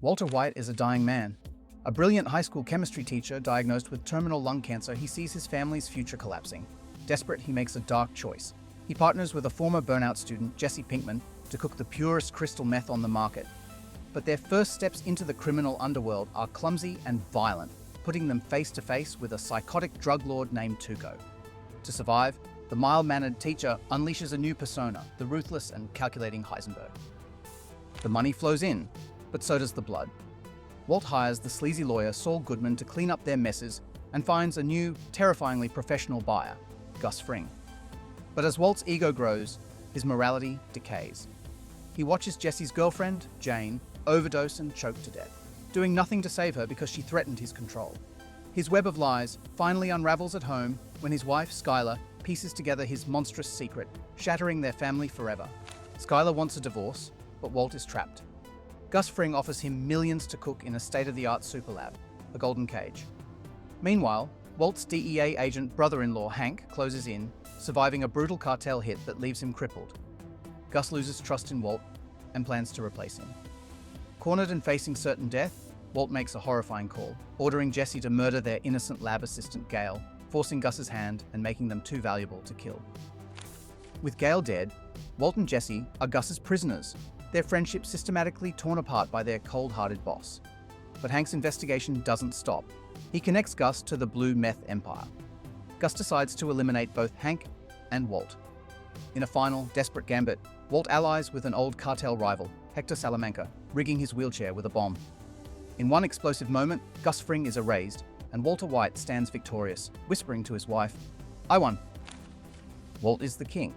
Walter White is a dying man. A brilliant high school chemistry teacher diagnosed with terminal lung cancer, he sees his family's future collapsing. Desperate, he makes a dark choice. He partners with a former burnout student, Jesse Pinkman, to cook the purest crystal meth on the market. But their first steps into the criminal underworld are clumsy and violent, putting them face to face with a psychotic drug lord named Tuco. To survive, the mild-mannered teacher unleashes a new persona, the ruthless and calculating Heisenberg. The money flows in, but so does the blood. Walt hires the sleazy lawyer Saul Goodman to clean up their messes and finds a new, terrifyingly professional buyer, Gus Fring. But as Walt's ego grows, his morality decays. He watches Jesse's girlfriend, Jane, overdose and choke to death, doing nothing to save her because she threatened his control. His web of lies finally unravels at home when his wife, Skylar, pieces together his monstrous secret, shattering their family forever. Skylar wants a divorce, but Walt is trapped. Gus Fring offers him millions to cook in a state-of-the-art superlab, a golden cage. Meanwhile, Walt's DEA agent brother-in-law Hank closes in, surviving a brutal cartel hit that leaves him crippled. Gus loses trust in Walt and plans to replace him. Cornered and facing certain death, Walt makes a horrifying call, ordering Jesse to murder their innocent lab assistant Gail, forcing Gus's hand and making them too valuable to kill. With Gail dead, Walt and Jesse are Gus's prisoners, their friendship systematically torn apart by their cold-hearted boss. But Hank's investigation doesn't stop. He connects Gus to the Blue Meth Empire. Gus decides to eliminate both Hank and Walt. In a final, desperate gambit, Walt allies with an old cartel rival, Hector Salamanca, rigging his wheelchair with a bomb. In one explosive moment, Gus Fring is erased, and Walter White stands victorious, whispering to his wife, "I won." Walt is the king.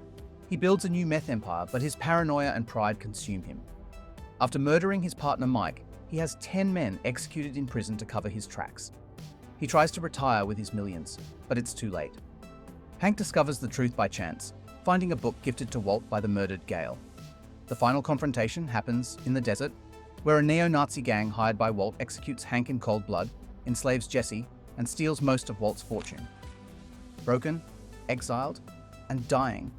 He builds a new meth empire, but his paranoia and pride consume him. After murdering his partner Mike, he has 10 men executed in prison to cover his tracks. He tries to retire with his millions, but it's too late. Hank discovers the truth by chance, finding a book gifted to Walt by the murdered Gail. The final confrontation happens in the desert, where a neo-Nazi gang hired by Walt executes Hank in cold blood, enslaves Jesse, and steals most of Walt's fortune. Broken, exiled, and dying,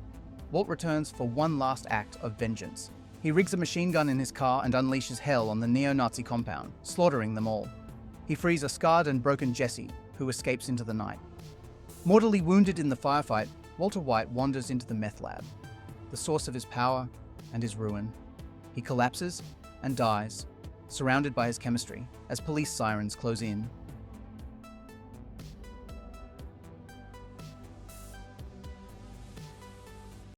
Walt returns for one last act of vengeance. He rigs a machine gun in his car and unleashes hell on the neo-Nazi compound, slaughtering them all. He frees a scarred and broken Jesse, who escapes into the night. Mortally wounded in the firefight, Walter White wanders into the meth lab, the source of his power and his ruin. He collapses and dies, surrounded by his chemistry, as police sirens close in